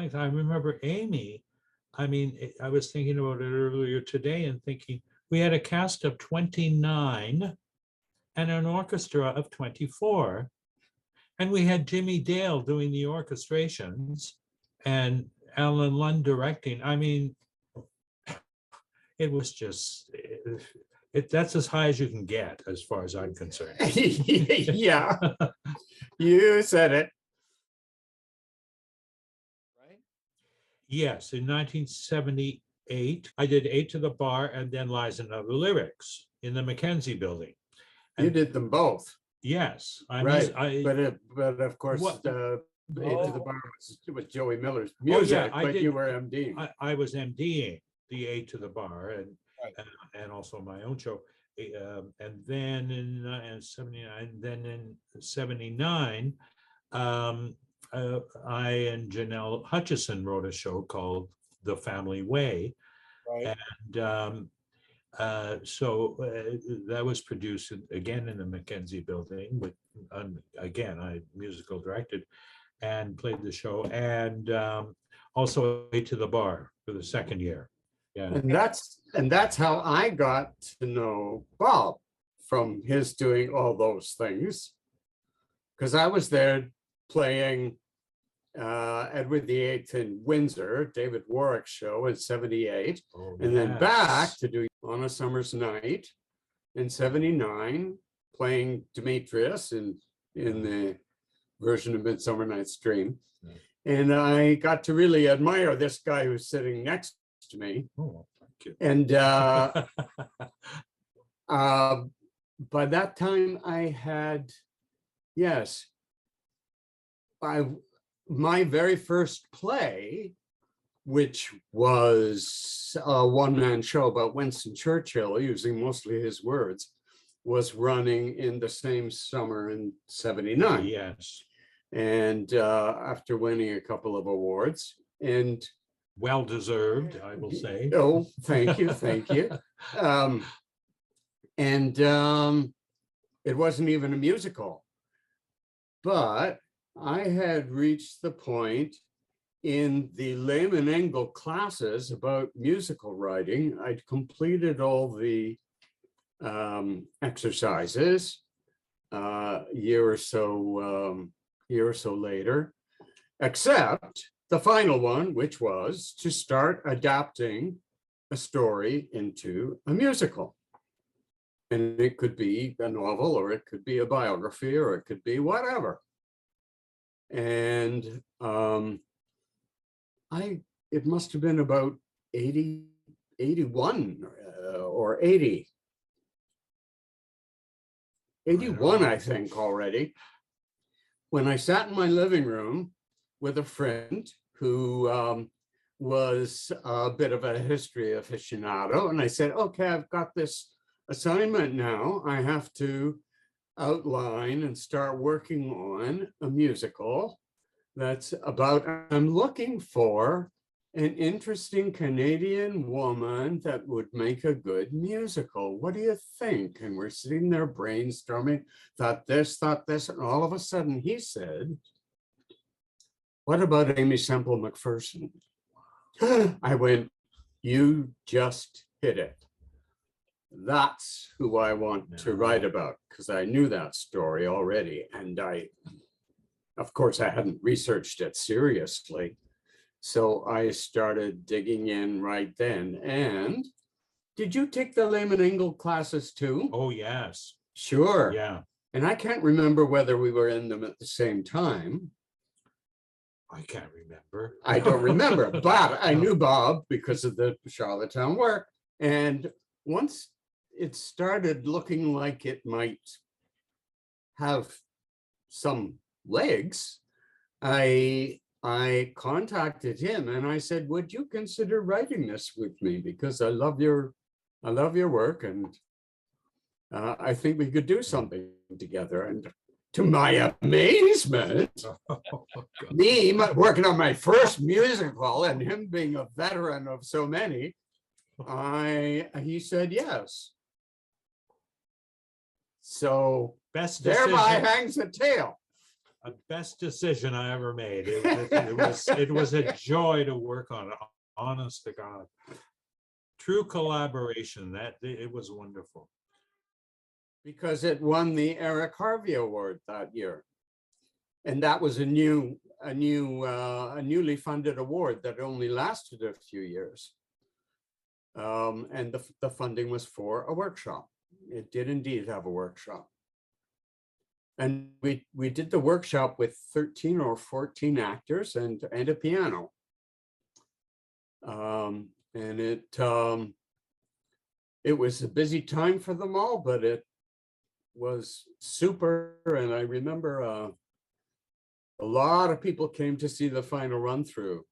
strength. I remember Aimee. I mean, I was thinking about it earlier today and thinking we had a cast of 29 and an orchestra of 24. And we had Jimmy Dale doing the orchestrations and Alan Lund directing. I mean, it was just, that's as high as you can get, as far as I'm concerned. Yeah, you said it. Right? Yes, in 1978, I did 8 to the Bar and then Lies and Other Lyrics in the Mackenzie building. You And did them both. yes, Right. But of course, What- 8 to the Bar was Joey Miller's music, I but did- you were MD. I was MDing the 8 to the Bar and Right. and also my own show. And then in 79, then in 79, I and Janelle Hutchison wrote a show called The Family Way. Right. And so that was produced again in the Mackenzie building with, again, I musical directed and played the show, and also 8 to the Bar for the second year. Yeah. And that's how I got to know Bob, from his doing all those things. Because I was there playing Edward VIII in Windsor, David Warwick's show in 78, Oh, and then yes. back to do On a Summer's Night in 79, playing Demetrius in the version of Midsummer Night's Dream. Yeah. And I got to really admire this guy who's sitting next to me. Oh, thank you. And by that time I had, yes, my very first play, which was a one-man show about Winston Churchill, using mostly his words, was running in the same summer in 79. Yes. And after winning a couple of awards, and Well deserved, I will say. oh, thank you, thank you. It wasn't even a musical, but I had reached the point in the Lehman Engel classes about musical writing. I'd completed all the exercises year or so later, except the final one, which was to start adapting a story into a musical. And it could be a novel, or it could be a biography, or it could be whatever. And it must have been about 81 or 80. 81, I think, already, when I sat in my living room with a friend who was a bit of a history aficionado. And I said, okay, I've got this assignment now. I have to outline and start working on a musical that's about, I'm looking for an interesting Canadian woman that would make a good musical. What do you think? And we're sitting there brainstorming, thought this, and all of a sudden he said, what about Aimee Semple McPherson? I went, you just hit it. That's who I want to write about, because I knew that story already. And of course, I hadn't researched it seriously. So I started digging in right then. And did you take the Lehman Engel classes too? Oh, yes. Sure. Yeah. And I can't remember whether we were in them at the same time. I can't remember. I don't remember, but I knew Bob because of the Charlottetown work. And once it started looking like it might have some legs, I contacted him and I said, would you consider writing this with me? Because I love your work, and I think we could do something together. And to my amazement, me working on my first musical and him being a veteran of so many, he said yes. So Best thereby decision. hangs the tale. a best decision I ever made. It was a joy to work on it, honest to God. True collaboration, that it was wonderful. Because it won the Eric Harvey Award that year. And that was a newly funded award that only lasted a few years. And the funding was for a workshop. It did indeed have a workshop. And we did the workshop with 13 or 14 actors and a piano. And it was a busy time for them all, but it was super. And I remember a lot of people came to see the final run through,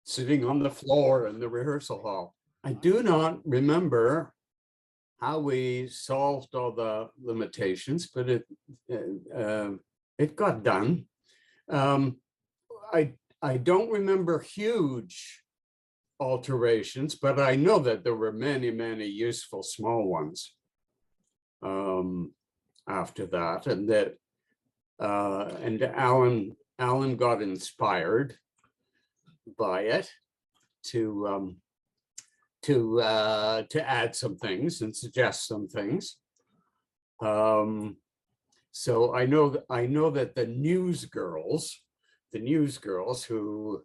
sitting on the floor in the rehearsal hall. I do not remember how we solved all the limitations, but it got done. I don't remember huge alterations, but I know that there were many, many useful small ones after that, and that and Alan got inspired by it to add some things and suggest some things. So I know that the news girls who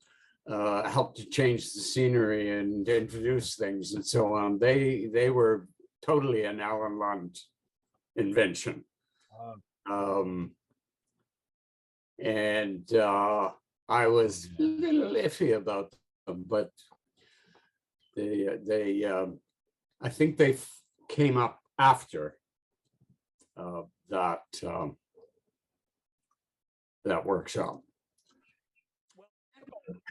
helped to change the scenery and introduce things and so on, they were totally an Alan Lund invention. And I was a little iffy about them, but they I think they came up after that workshop.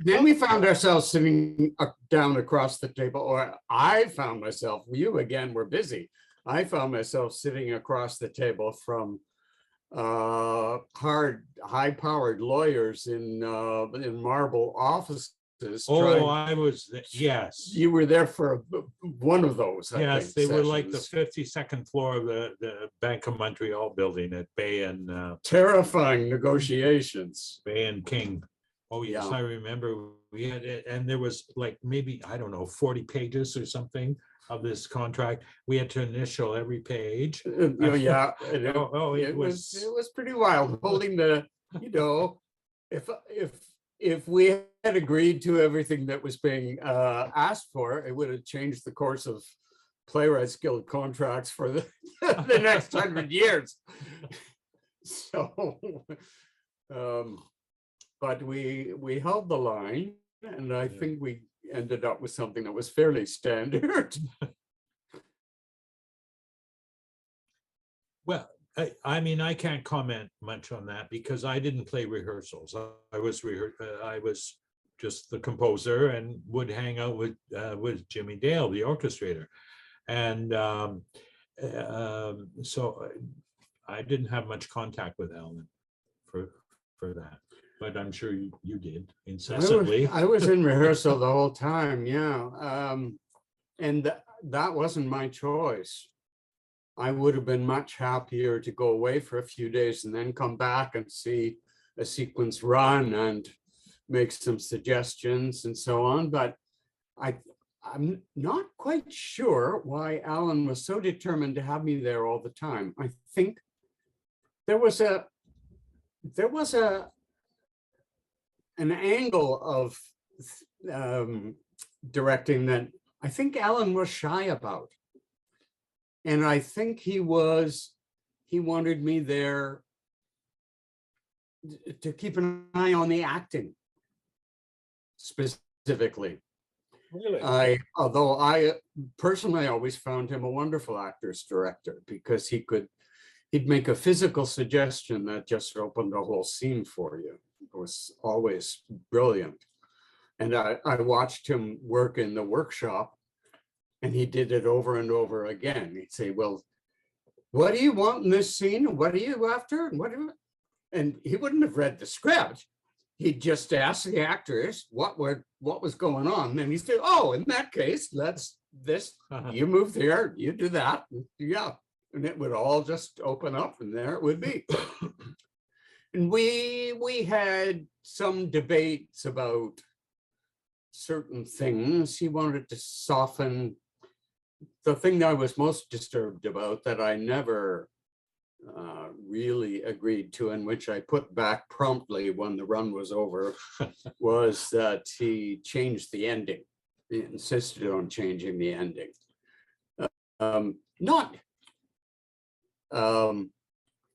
Then we found ourselves sitting down across the table, or I found myself, you again were busy. I found myself sitting across the table from high-powered lawyers in marble offices. Oh, I was, yes. You were there for one of those, I Yes, think, they were like the sessions. 52nd floor of the Bank of Montreal building at Bay and Terrifying negotiations. Bay and King. Oh, yes, Yeah. I remember we had it, and there was like maybe, I don't know, 40 pages or something of this contract. We had to initial every page. Yeah, it it was pretty wild. Holding the, if we had agreed to everything that was being asked for, it would have changed the course of Playwrights Guild contracts for the next 100 years. So, but we held the line, and I think we ended up with something that was fairly standard. Well, I mean, I can't comment much on that because I didn't play rehearsals. I was just the composer and would hang out with Jimmy Dale, the orchestrator, and so I didn't have much contact with Alan for that. But I'm sure you did incessantly. I was in rehearsal the whole time, yeah, and that wasn't my choice. I would have been much happier to go away for a few days and then come back and see a sequence run and make some suggestions and so on. But I'm not quite sure why Alan was so determined to have me there all the time. I think there was an angle of directing that I think Alan was shy about. And I think he wanted me there to keep an eye on the acting specifically. Really? Although I personally always found him a wonderful actor's director, because he'd make a physical suggestion that just opened the whole scene for you. It was always brilliant. And I watched him work in the workshop, and he did it over and over again. He'd say, well, what do you want in this scene? What are you after? And he wouldn't have read the script. He'd just ask the actors what was going on. And then he'd say, oh, in that case, let's this, you move there, you do that. Yeah. And it would all just open up, and there it would be. And we had some debates about certain things. He wanted to soften. The thing that I was most disturbed about, that I never really agreed to, and which I put back promptly when the run was over, was that he changed the ending. He insisted on changing the ending. Not,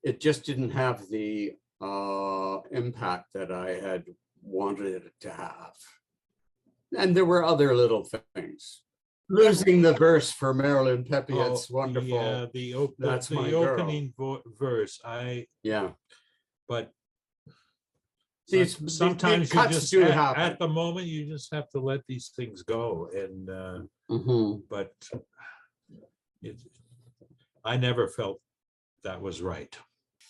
it just didn't have the impact that I had wanted it to have. And there were other little things. Losing the verse for Marilyn Pepe, it's wonderful. Yeah, That's the my girl. opening verse. Yeah. But These sometimes you cuts just do at happen. the moment you just have to let these things go. And but I never felt that was right.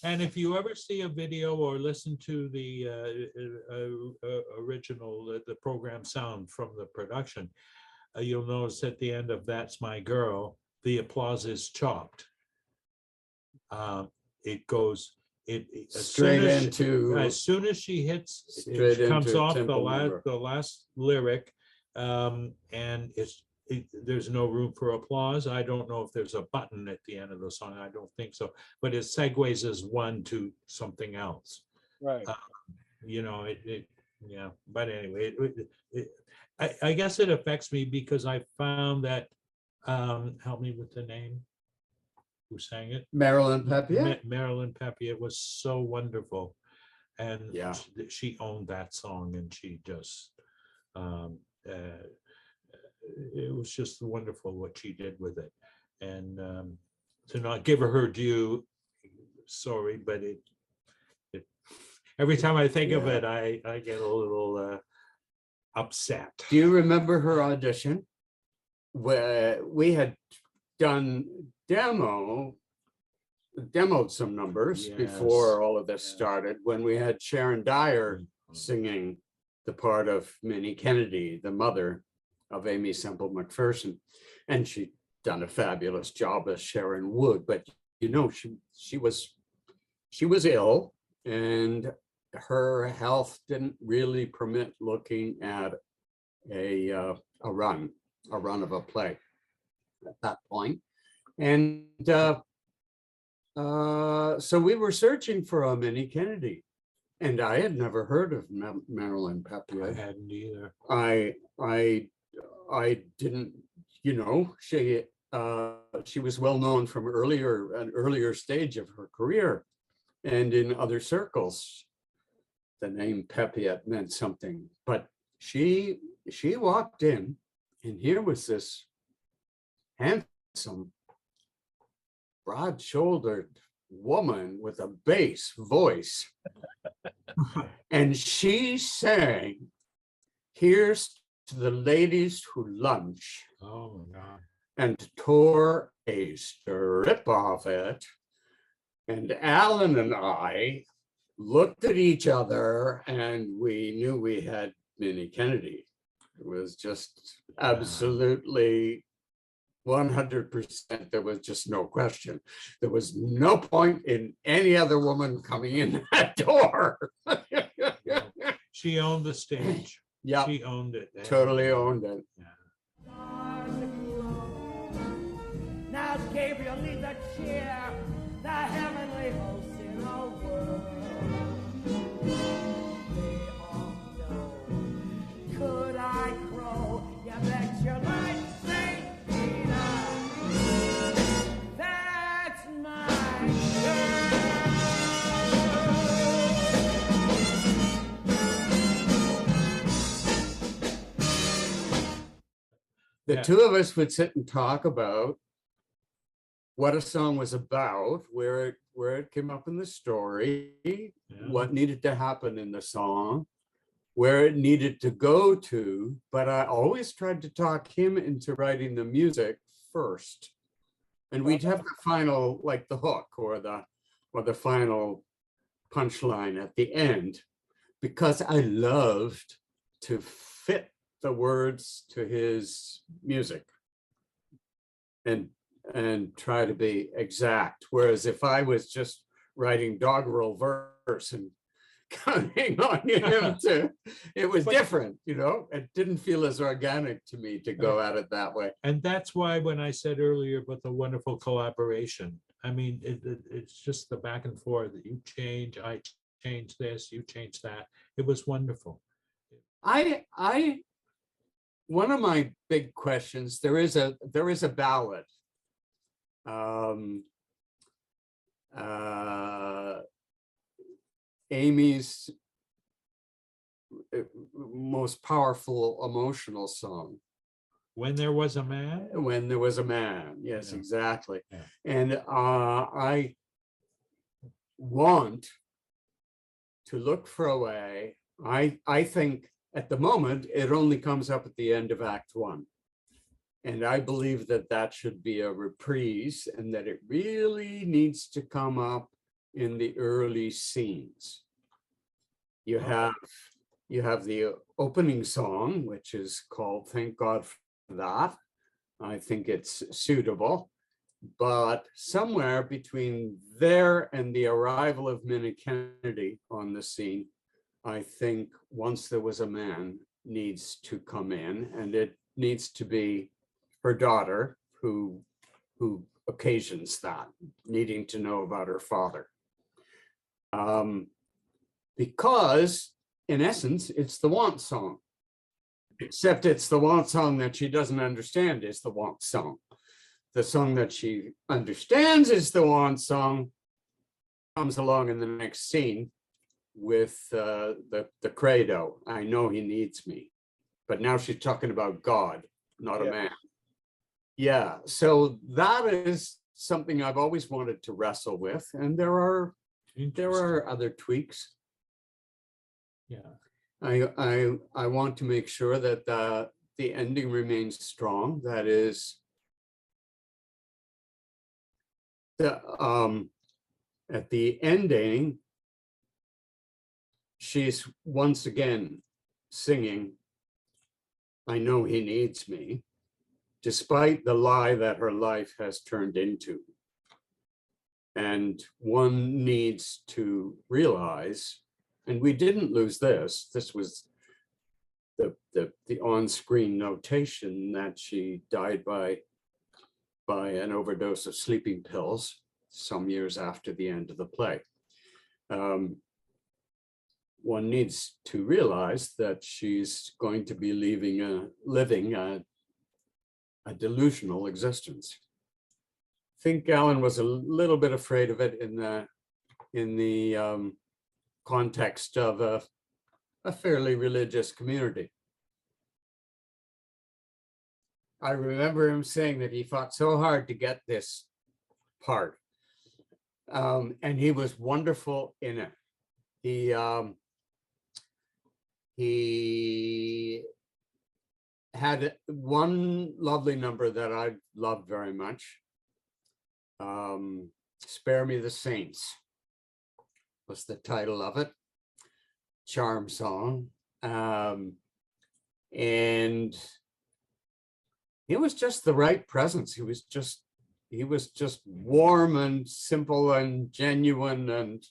And if you ever see a video or listen to the original, the program sound from the production, you'll notice at the end of "That's My Girl," the applause is chopped. It goes Straight into, as soon as she hits, straight it comes into off tempo number. the last lyric, and there's no room for applause. I don't know if there's a button at the end of the song. I don't think so, but it segues as one to something else. Right. You know, yeah. But anyway, I guess it affects me because I found that. Help me with the name. Who sang it? Marilyn Pepe. Marilyn Pepe. It was so wonderful, and Yeah. she owned that song, and she just. It was just wonderful what she did with it, and to not give her due, sorry, but it every time I think of it, I get a little upset. Do you remember her audition? Where we had done demoed some numbers before all of this started, when we had Sharon Dyer singing the part of Minnie Kennedy, the mother of Aimee Semple McPherson, and she'd done a fabulous job as Sharon would. But you know, she was ill, and her health didn't really permit looking at a run of a play at that point. And so we were searching for a Minnie Kennedy, and I had never heard of Marilyn Pepe. I hadn't either. I didn't, you know, she was well known from an earlier stage of her career, and in other circles, the name Pepe meant something. But she walked in, and here was this handsome, broad-shouldered woman with a bass voice, and she sang, "Here's to the ladies who lunch," Oh God. and tore a strip off it. And Alan and I looked at each other, and we knew we had Minnie Kennedy. It was just absolutely 100%. There was just no question. There was no point in any other woman coming in that door. She owned the stage. Yeah, She owned it. totally owned it. Now Gabriel needs a cheer, the heavenly hosts in our world. They all know. Could I crow? You bet your life, Saint Peter. That's my girl. The two of us would sit and talk about what a song was about, where it came up in the story, what needed to happen in the song, where it needed to go to. But I always tried to talk him into writing the music first, and we'd have the final, like the hook or the final punchline at the end, because I loved to fit the words to his music and try to be exact. Whereas if I was just writing doggerel person counting on him to, it was different, you know, it didn't feel as organic to me to go at it that way. And that's why when I said earlier about the wonderful collaboration, I mean, it's just the back and forth. You change, I change this, you change that. It was wonderful. One of my big questions, there is a ballad. Aimee's most powerful emotional song. When There Was a Man. When There Was a Man. Yes, Yeah. exactly. Yeah. And I want to look for a way. I think at the moment, it only comes up at the end of Act 1. And I believe that that should be a reprise and that it really needs to come up in the early scenes. You have the opening song, which is called Thank God for That. I think it's suitable. But somewhere between there and the arrival of Minnie Kennedy on the scene, I think Once There Was a Man needs to come in, and it needs to be her daughter who occasions that, needing to know about her father. Because in essence, it's the want song, except it's the want song that she doesn't understand is the want song. The song that she understands is the want song, comes along in the next scene with the credo, I know he needs me. But now she's talking about God, not a man. Yeah, so that is something I've always wanted to wrestle with, and there are other tweaks. Yeah. I want to make sure that the ending remains strong. That is, at the ending, she's once again singing, I know he needs me, despite the lie that her life has turned into. And one needs to realize, and we didn't lose this, this was the on-screen notation that she died by an overdose of sleeping pills some years after the end of the play. One needs to realize that she's going to be living a delusional existence. I think Alan was a little bit afraid of it in the context of a fairly religious community. I remember him saying that he fought so hard to get this part, and he was wonderful in it. He had one lovely number that I loved very much. Spare Me the Saints was the title of it. Charm song. And he was just the right presence. He was just warm and simple and genuine, and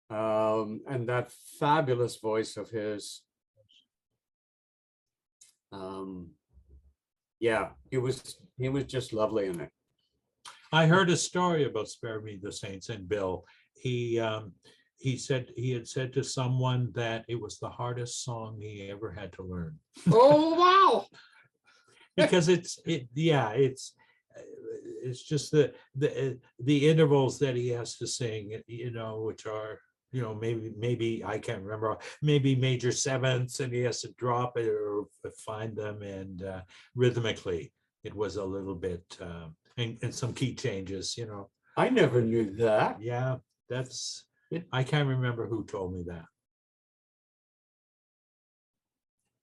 that fabulous voice of his. Yeah, he was just lovely in it. I heard a story about Spare Me the Saints and Bill. He said he had said to someone that it was the hardest song he ever had to learn. Oh, wow. Because it's just the intervals that he has to sing, you know, which are, you know, maybe I can't remember, maybe major sevenths, and he has to drop it or find them, and rhythmically it was a little bit and some key changes, you know. I never knew that. Yeah, I can't remember who told me that.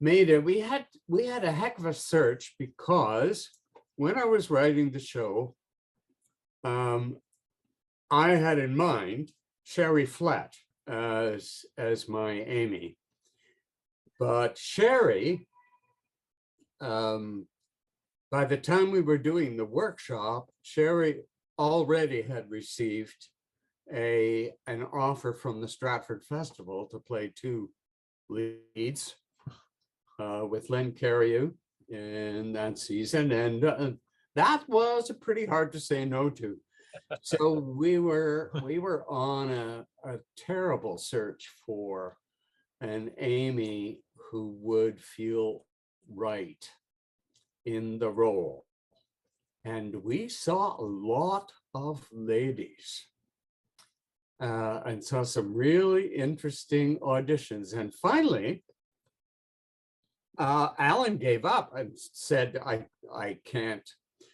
Maida, we had a heck of a search, because when I was writing the show, I had in mind Sherry Flatt as my Aimee. But Sherry, by the time we were doing the workshop, Sherry already had received an offer from the Stratford Festival to play 2 leads with Len Cariou in that season, and that was pretty hard to say no to. So we were on a terrible search for an Aimee who would feel right in the role. And we saw a lot of ladies and saw some really interesting auditions. And finally, Alan gave up and said, I can't,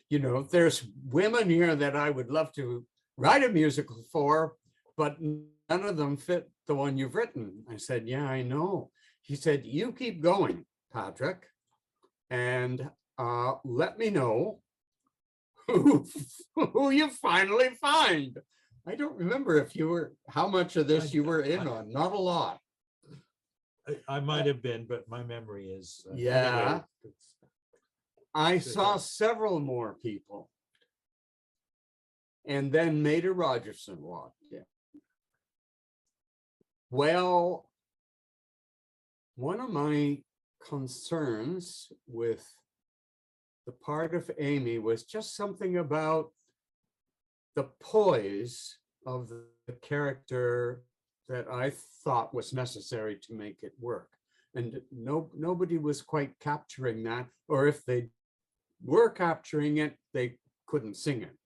you know, there's women here that I would love to write a musical for, but none of them fit the one you've written. I said, yeah, I know. He said, you keep going, Patrick, and let me know who you finally find. I don't remember if you were, how much of this you were in on, not a lot. I might have been, but my memory is. Yeah. Anyway, I saw several more people. And then Maida Rogerson walked in. Well, one of my concerns with the part of Aimee was just something about the poise of the character that I thought was necessary to make it work. And nobody was quite capturing that, or if they were capturing it, they couldn't sing it.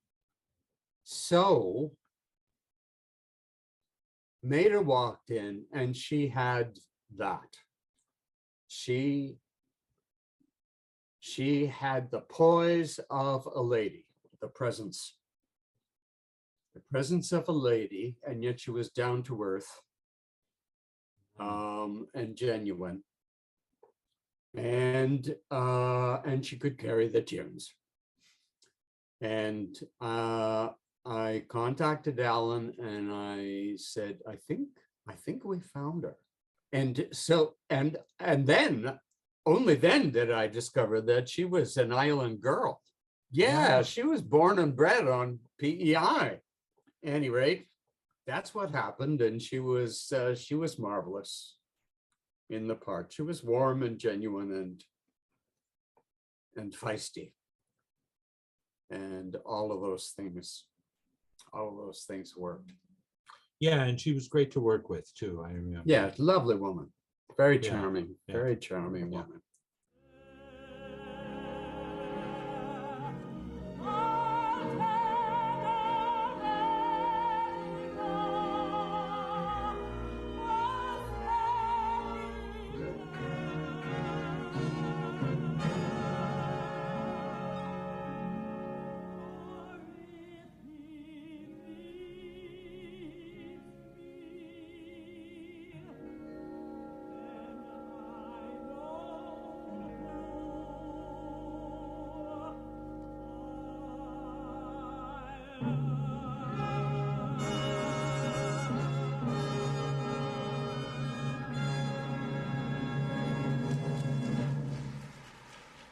So Maida walked in and she had that. She had the poise of a lady, the presence of a lady, and yet she was down to earth and genuine. And she could carry the tunes. And I contacted Alan and I said, I think we found her. And so, and then, only then did I discover that she was an island girl. Yeah, she was born and bred on PEI. At any rate, that's what happened, and she was marvelous in the part. She was warm and genuine and feisty, and all of those things worked. Yeah, and she was great to work with too. I remember. Yeah, lovely woman, very Yeah, charming, yeah. very charming woman.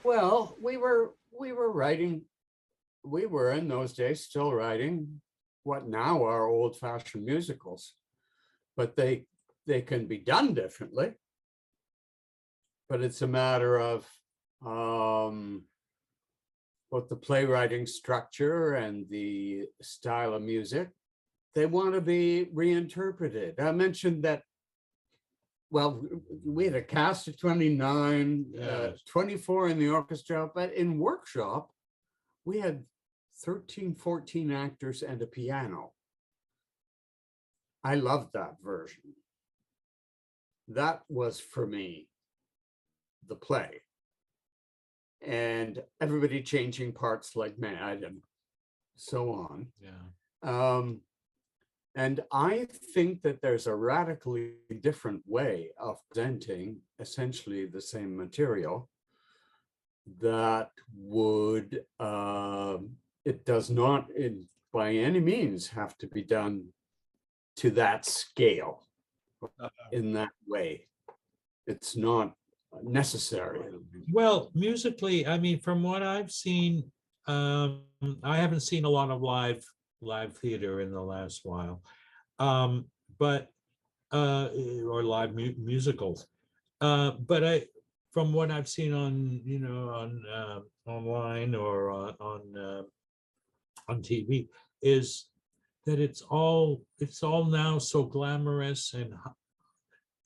Well, we were writing, we were in those days still writing what now are old-fashioned musicals, but they can be done differently. But it's a matter of both the playwriting structure and the style of music. They want to be reinterpreted. I mentioned that, well, we had a cast of 29, Yes. 24 in the orchestra, but in workshop, we had 13, 14 actors and a piano. I loved that version. That was, for me, the play. And everybody changing parts like mad and so on. Yeah. And I think that there's a radically different way of presenting essentially the same material that would, it does not by any means have to be done to that scale in that way. It's not necessary. Well, musically, I mean, from what I've seen, I haven't seen a lot of live theater in the last while. But or live musicals. But from what I've seen on, on online or on TV, is that it's all now so glamorous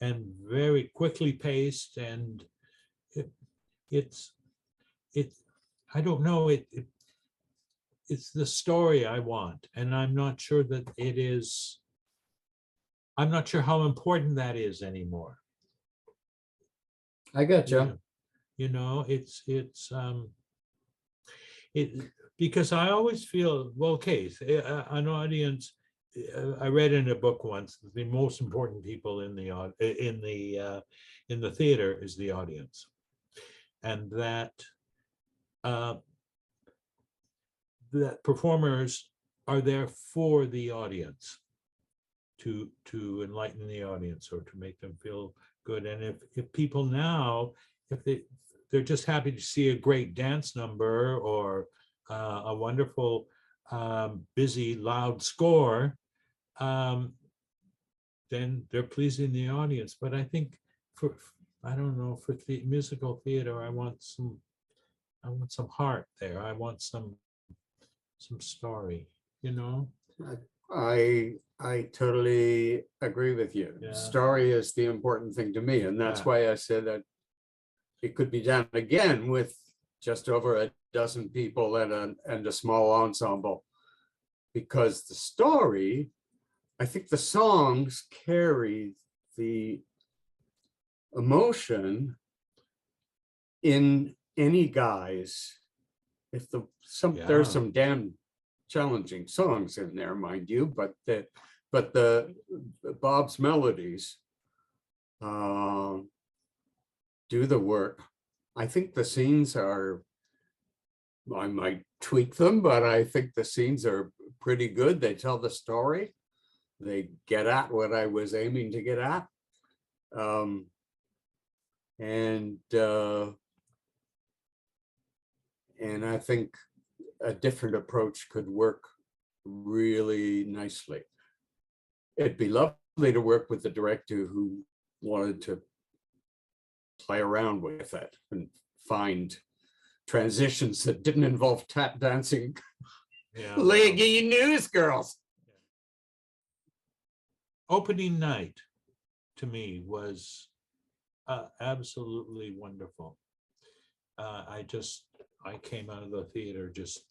and very quickly paced, and it's I don't know, it's the story I want, and I'm not sure that it is. I'm not sure how important that is anymore. I got you. It's because I always feel, well, okay, an audience. I read in a book once that the most important people in the theater is the audience, and that that performers are there for the audience, to enlighten the audience or to make them feel good. And if people now, if they're just happy to see a great dance number or a wonderful busy loud score, then they're pleasing the audience. But I think I don't know, for the musical theater, I want some heart there. I want some story, I totally agree with you. Yeah. Story is the important thing to me, and that's Yeah. why I said that it could be done again with just over a dozen people and a small ensemble, because the story, I think the songs carry the emotion in any guise. If there's some damn challenging songs in there, mind you, but the Bob's melodies do the work. I think the scenes are, I might tweak them, but I think the scenes are pretty good. They tell the story. They get at what I was aiming to get at. And I think a different approach could work really nicely. It'd be lovely to work with the director who wanted to play around with it and find transitions that didn't involve tap dancing. Yeah. Leggy news girls. Opening night to me was absolutely wonderful. I came out of the theater just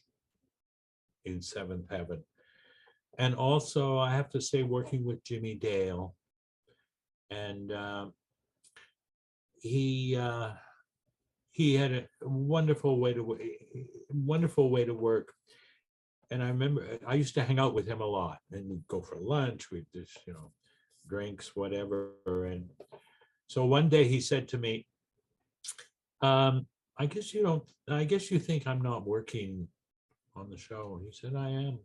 in seventh heaven. And also, I have to say, working with Jimmy Dale, and he had a wonderful way to work. And I remember I used to hang out with him a lot, and we'd go for lunch, we'd just, drinks, whatever. And so one day he said to me, I guess you think I'm not working on the show. He said, I am.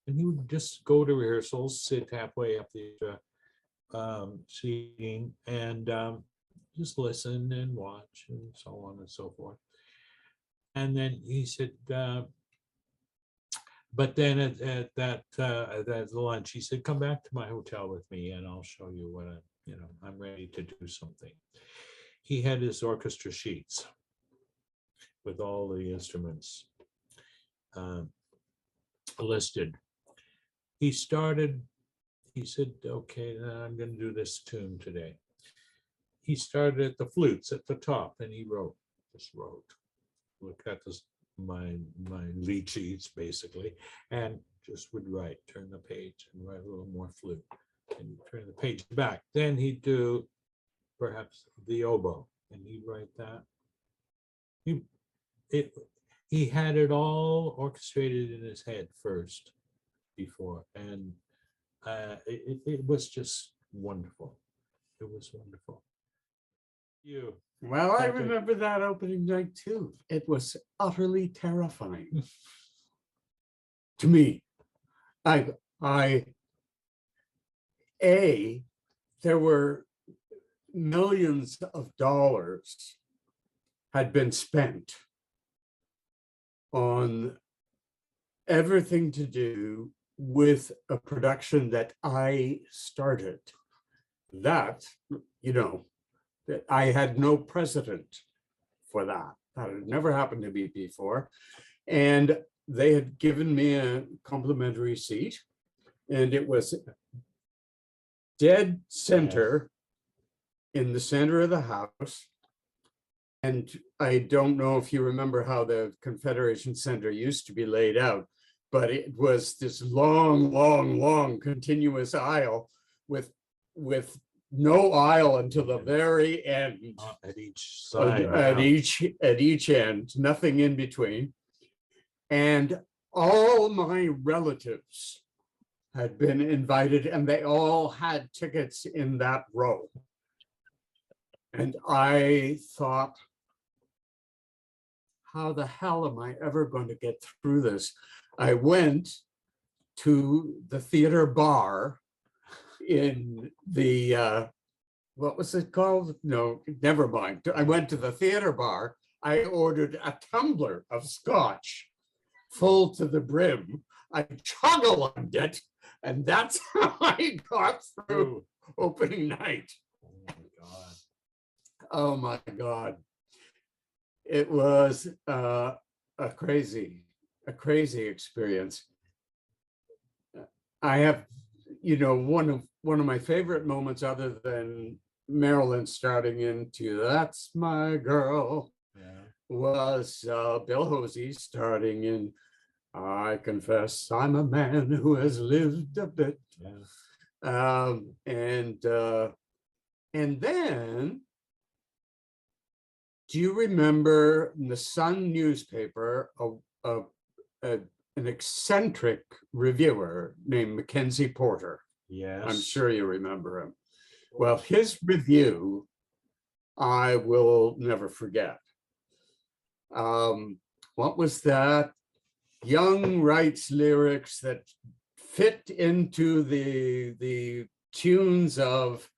And he would just go to rehearsals, sit halfway up the seating, and just listen and watch and so on and so forth. And then he said, but then at that lunch, he said, come back to my hotel with me and I'll show you what I'm ready to do something. He had his orchestra sheets with all the instruments listed. He said, okay, I'm going to do this tune today. He started at the flutes at the top, and he looked at my lead sheets basically, and just would write, turn the page and write a little more flute, and turn the page back. Then he'd do perhaps the oboe, and he'd write that. He had it all orchestrated in his head first before, and it was just wonderful. It was wonderful. Well, I Patrick. remember that opening night too. It was utterly terrifying to me. There were millions of dollars had been spent on everything to do with a production that I started. That, you know, that I had no precedent for that. That had never happened to me before. And they had given me a complimentary seat, and it was dead center in the center of the house. And I don't know if you remember how the Confederation Center used to be laid out, but it was this long, long, long continuous aisle with no aisle until the very end. At each side. At each end, nothing in between. And all my relatives had been invited, and they all had tickets in that row. And I thought, how the hell am I ever going to get through this? I went to the theater bar in the, what was it called? No, never mind. I went to the theater bar. I ordered a tumbler of scotch full to the brim. I chug-a-lugged it, and that's how I got through opening night. Oh my God. It was a crazy experience. I have, you know, one of my favorite moments, other than Marilyn starting into "That's My Girl," was Bill Hosey starting in "I Confess I'm a Man Who Has Lived a Bit." And then, do you remember in the Sun newspaper an eccentric reviewer named Mackenzie Porter? Yes. I'm sure you remember him. Well, his review, I will never forget. What was that? Young writes lyrics that fit into the tunes of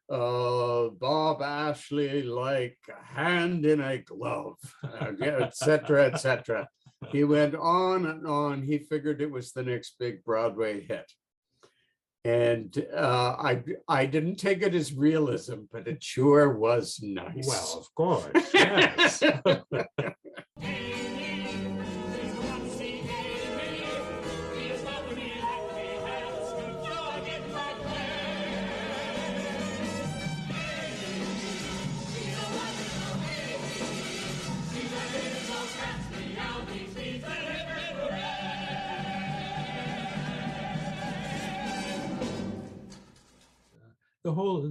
Bob Ashley, like a hand in a glove, etc., etc. He went on and on. He figured it was the next big Broadway hit. And I didn't take it as realism, but it sure was nice. Well, of course, yes.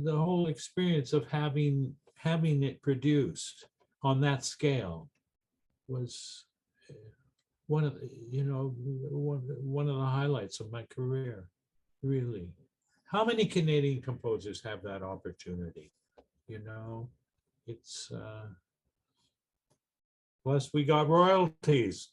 The whole experience of having it produced on that scale was one of the highlights of my career, really. How many Canadian composers have that opportunity? You know, it's plus we got royalties.